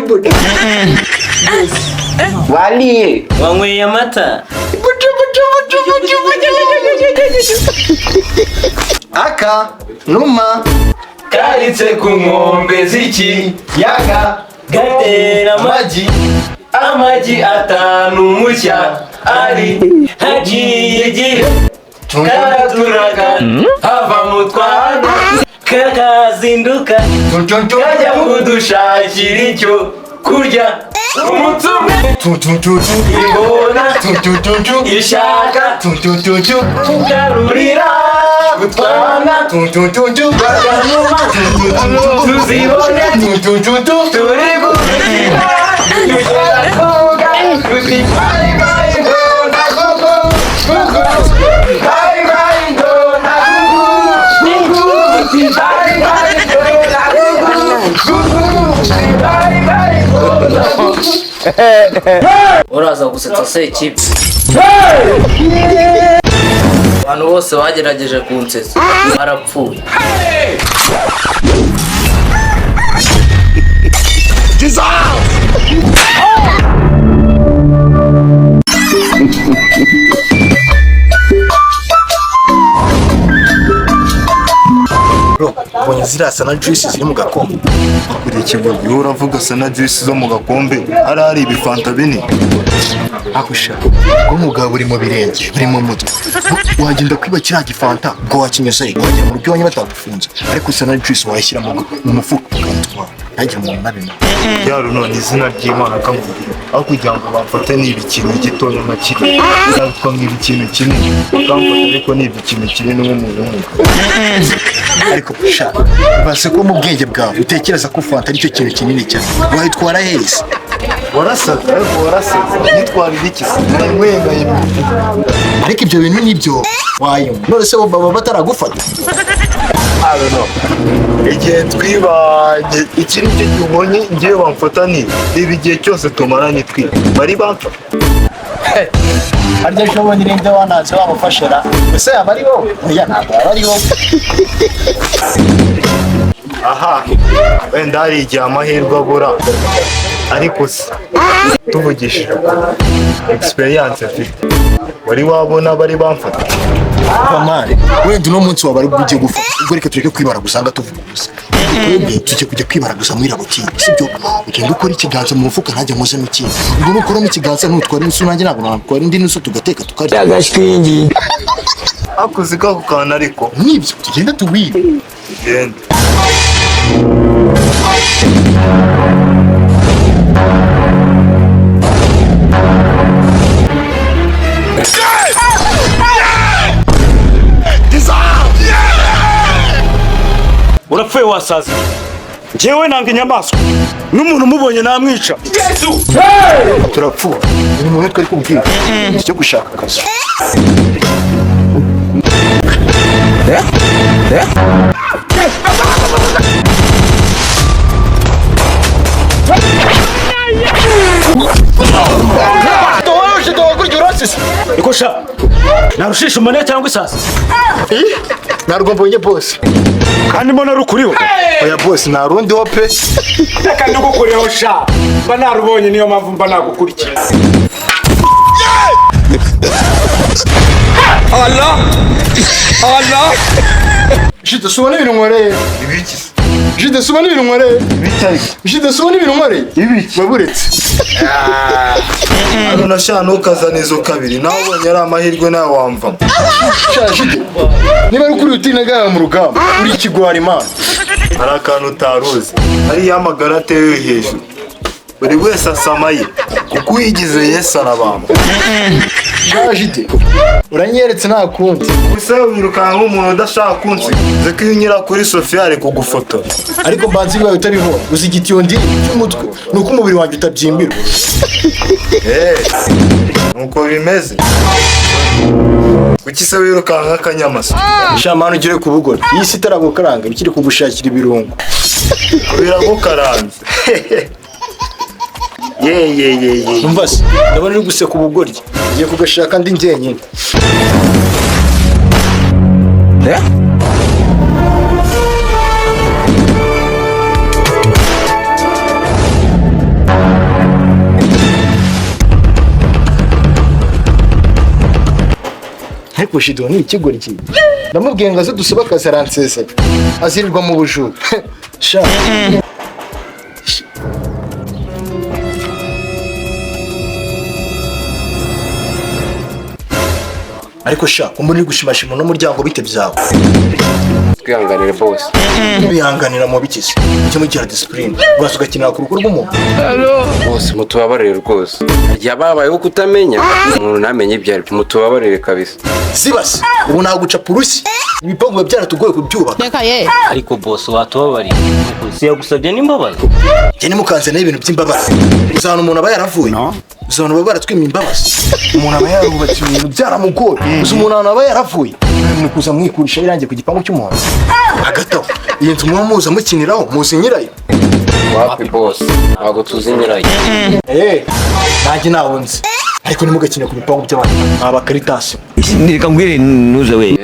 buju. Wali. Wanyweye amata. Buju. Aka numa karitse ku nkombe z'ikiyaga gatera amagi atanu mushya ari hagiye igihe karaturaga hava mu twana kakazinduka kajya kudushakira icyo kurya umunsi umwe ingona ishaka kugarurira utwana bakanuma tuzibone turi gukina tugera koga tuti bye bye ndona gugu bye bye ndona gugu tuti bye bye ndona gugu bye bye ndona gugu. Uraza gusetsa se ikipe. Abantu bose bagerageje kunsetsa barapfuye. Ubonye zirasa na juice ziri mu gakombe. Akuriye ikivugo iyo uravuga sa na juice zo mu gakombe ari ibifanta bine. Akusha ko mugabo uri mu birenge uri mu mutwe wagenda kwiba kiriya gifanta ngo wakinyuze wajya mu rugo wanye batagufunze ariko sa na juice wayishyira mu mufuka ukantwara ntajya mu nabina yaro none izina ry'Imana kamubwira aho kugira ngo bamfate niba ikintu gitoya na kiri cyangwa ngiba ikintu kinini bamfata ariko niba ikintu kinini nk'umuntu w'umugabo ariko kusha base ko mu bwenge bwawe utekereza ko fanta ari cyo kintu kinini cyane wayitwara hese warasaza nitwarira iki mwengaye ariko ibyo bintu nibyo wayo none se baba bataragufata I don't know. Igihe twibanye ikiri cyo cyubonye ngiye bamfata ni igihe cyose tumaranye twi bari bamfa arya shobonye irinde wanaze wamufashira ese abari bo oya ntabwo abari bo aha wenda hari igihe amahirwe abura ariko se tuvugishije experience afite wari wabona bari bamfata Kamari wenda uno munsi wabari bujye gufata ubwo reka tureke kwibara gusanga tuvuga gusa twebwe tujye kujya kwibara gusa muri rabukini sibyo ugenda ukora ikiganza mu mufuka ntajya muze n'ikindi ubwo nukora mu kiganza ntutwara insu nanjye ntabwo natwara indi nusu tugateka tukarya agashwingi akuzi kako kana ariko nibyo tugenda tuwibe tugenda urapfuye wasaze njyewe nanga inyamaswa n'umuntu umubonye namwica Yesu turapfuye ni umuntu twari kubwira cyo gushaka akazi ikosha narushisha umane cyangwa isasi narwo mbonye boss kandi mbona rukuriho oya boss narundi ho pe reka ndugukuriho sha mba narubonye niyo mpamvu mba nagukurikira Allah Jide subona ibintu nkoreye ibiki Jide subona ibintu nkoreye ibiki Jide subona ibintu nkoreye ibiki baburetse Ano nashana ukazana izo kabiri nawe ubonye ari amahirwe nawe wamva Jide niba ari kuri utinaga mu rugamba uri ikigwara imana hari akantu utaruzi ari yamagara atewe hejuru buri wese asamaye kuko uyigize Yesu arabamba Jide uranyeretse nta kundi gusa wirukanka nk'umuntu udashaka kunsi zeko iyo unyura kuri Sofia ari kugufotora ariko mbanzi bibaye utabibona uzi igitiyo ndi cy'umutwe nuko umubiri wanjye utabyimbirwa nuko bimeze kuki se wirukanka nk'akanyamasyo shamana ugire ku bugore iyi si itaragukaranga bikiri kugushakira ibirungo biragukaranze umva se ndabona uri guseka ubugoryi ugiye kugashaka ndi njyenyine ariko Shido ni ikigoryi. Ndamubwiye ngo aze dusaba akazi aransezera. Azirirwa mu bujura. Sha. Ariko sha, umuntu uri gushimashima n'umuryango bite byawe. Twihanganire boss. Bihanganira mu bikize. Icyo mu cyara discipline. Uraza ugakinira ku rugo rw'umuntu. Boss mutubabarire rwose. Yababayeho kutamenya umuntu namenye ibyo ari mutubabarire kabisa. Sibasi, ubu naguca purusi. Ibipangu byaratugoye kubyubaka. ariko boss watubabariye si yagusabye n'imbabazi Jye nimukanze n'ibintu by'imbabazi. Uzana umuntu aba yaravuye. Uzana aba baratwimye imbabazi. Umuntu aba yarubatse ibintu byaramugoye. Umuntu aba yaravuye. Ni kuza mwikurisha irange ku gipangu cy'umuntu. Agataho. Iyi nzu muza mukiniraho muzi nyirayo. Wapi boss ntabwo tuzi nyirayo. Nanjye nabonze. Ariko nimugakine ku bipangu by'abantu. Aba Caritas. Reka mbwire nuze we.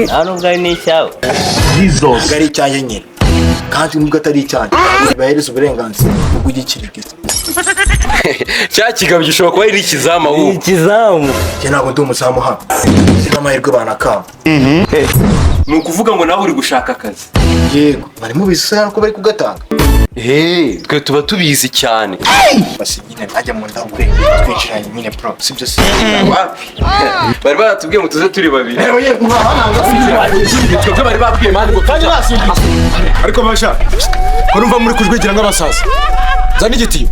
nta nubwo ari n'icyawe Gari cyanjye nyine. Kandi nubwo atari icyanjye. Bahereza uburenganzira bwo kugikirira. Cya kigabo gishobora kuba ari ikizama ahubwo. ikizamu Jye ntabwo ndi umuzamu hano. Sina amahirwe banakamba. Ni ukuvuga ngo nawe uri gushaka akazi. Yego, bari mubisa ko bari kugatanga. Twe tuba tubizi cyane. Basi nyine najya mu ndabure twinjiranye nyine pro. Sibyo se. Wapi? Bari baratubwiye ngo tuze turi babiri. Twebwe bari babwiye mandi ngo tujye basimbuka. ariko basha urumva muri kujwigira nk'abasaza zana igitiyo.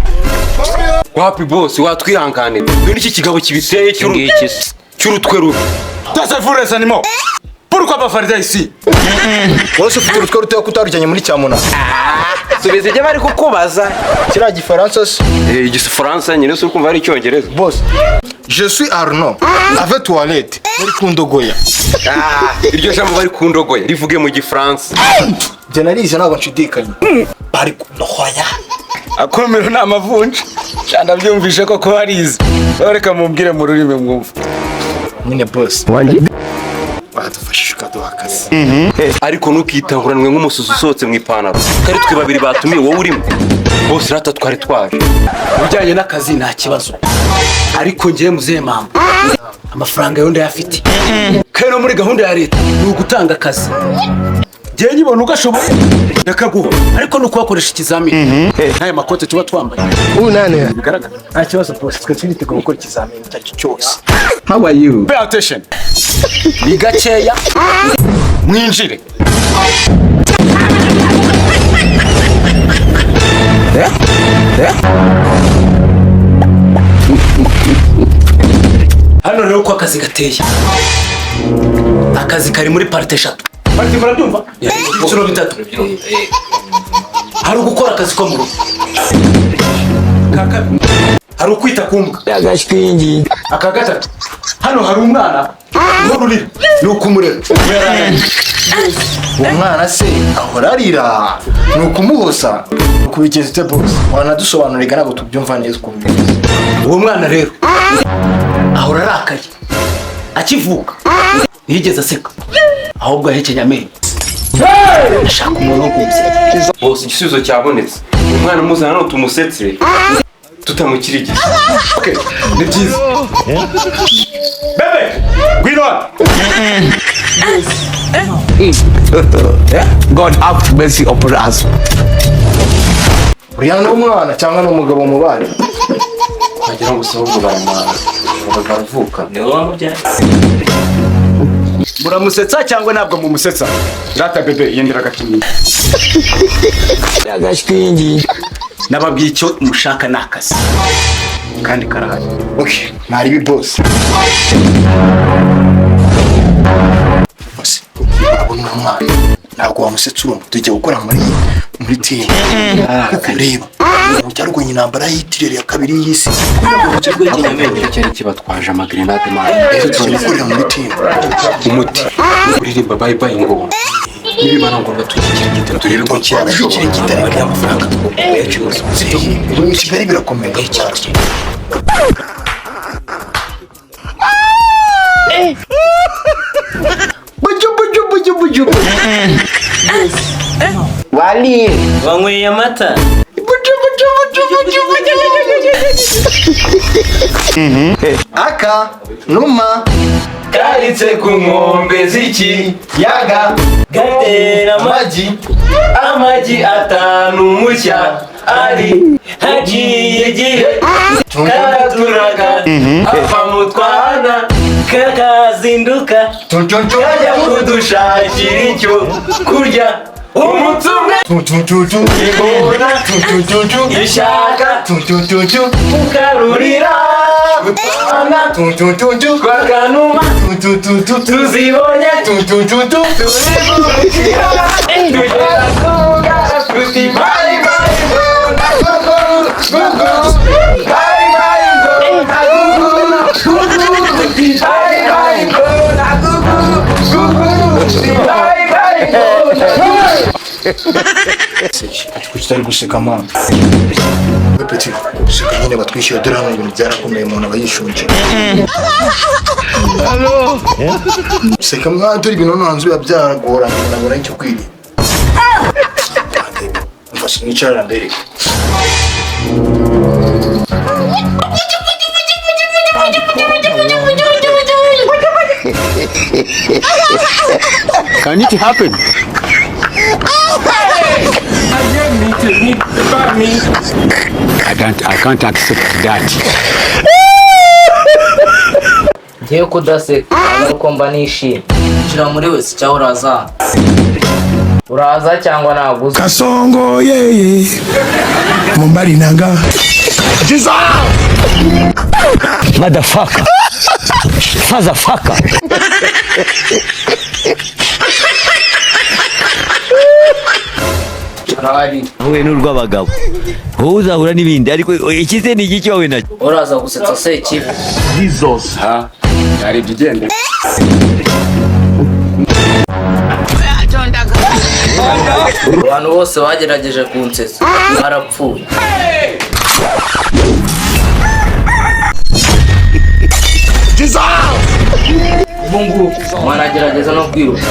Wapi boss watwihanganira. Dore iki kigabo kibiteye cy'urutwe rubi. Tassez-vous les animaux. Pourquoi pas faire ça ici? Wose ufite urutwe ruteye kutarujyanye muri cyamuna. Subiza ibyo bari kukubaza. Kira gifaransa se. Igifaransa nyine se ukumva ari icyongereza. Boss. Je suis Arno. Avec toilette. Muri kundogoya. Iryo jambo bari kundogoya rivuge mu gifaransa. Jye narize ntabwo nshidikanye. Bari kundogoya. Akomero ni amavunja. Cyanda byumvishe ko harize. Reka mumbwire mu rurimi mwumva. Nyine boss. Badufashije ukaduha akazi. Ariko ntukitanguranwe nk'umususu usohotse mu ipantaro. Kari twe babiri batumiye wowe urimo. Bose rata twari twaje. Ujyanye n'akazi nta kibazo, ariko ngiye muzehe mama amafaranga yo ndayafite kandi no muri gahunda ya leta ni ugutanga akazi. Ngiye nyibona ugashoboye ndakaguha, ariko ni ukubakoresha ikizamini n'aya makote tuba twambaye. Nane. Bigaragara Nta kibazo boss. Twe twiteguye gukora ikizamini cyacyo cyose. how are you? Pay attention. Ni gakeya Mwinjire. hano rero uko akazi gateye. Akazi kari muri parite 3. Bati murabyumva? Ibiciro 3. Hari ugukora akazi ko mu rugo. Hari ukwita ku mbwa. Aka gatatu hano hari umwana n'ururiro ni ukumurera. Umwana se ahora arira. Ni ukumuhosa. Kubigeza ite boss. Wanadusobanurira ntabwo tubyumva neza ukuntu. Uwo mwana rero ahora arakaye akivuka ntiyigeze aseka, ahubwo yahekenya amenyo. Ashaka umuntu wo kumseka. Bose igisubizo cyabonetse. Umwana muzana no tumusetse tutamukirigije. Okay, ni byiza. Bebe, gwino. God have mercy upon us. Uriya ni umwana cyangwa ni umugabo mu bana. Wagira ngo usaba ubwo baravuka. niwe wamubyaye Muramusetsa cyangwa ntabwo mumusetsa? Rata bebe yendera gakinyi. Nababwiye icyo mushaka ni akazi kandi karahari. Okay, ntari bi boss. Boss, abo ni umwana. Ntabwo wamusetsa uwo tujya gukora muri team. Kuko reba. Cyaruganye intambara yitirere ya kabiri y'isi. Cyari kibatwaje amagrenade Tugikorera muri team. umuti uririmba bye bye ngo nibibana ngo batugikira gito turebe ko Cyarashobora kitareka amafaranga twayacuruza. Mu Kigali birakomeye cyane. Buju. Wali. wanyweye amata Aka, numa, karitse ku nkombe z'ikiyaga gatera amagi atanu mushya ari hagiye igihe karaturaga ava mu twana kakazinduka kajya kudushakira icyo kurya umunsi umwe ingona ishaka kukarurira utwana twakanuma tuzibonye turigurukira tugera kuga tuti bye bye ngona gugu bye bye ngona gugu bye bye ngona gugu bye bye ngona kuki utari guseka mama peti seka nyine batwishyuye dore hano ibintu byarakomeye umuntu aba yishunje seka mwana dore ibintu hano hanze biba byaragoranye nabona icyo kwiriye mfashe nicara mbere Can it happen? I can't accept that. ngiye kudaseka ariko mba nishimye shira muri wese cyangwa uraza cyangwa naguze Kasongo yeye mumbali nanga Motherfucker. Fatherfucker. Wowe n'urw'abagabo wowe uzahura n'ibindi ariko ikize ni iki wowe nacyo uraza gusetsa se kibi Ha? Yari bigende. abantu bose bagerageje kunsetsa barapfuye bungu umwana agerageza no kwiruka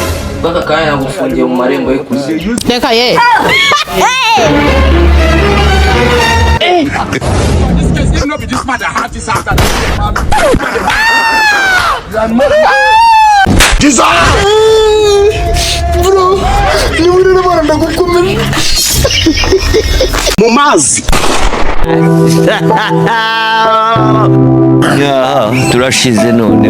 baka kanya nagufungiye mu marembo y'ikuzimu reka ye bro ni muri rubara ndagukomera mu mazi turashize none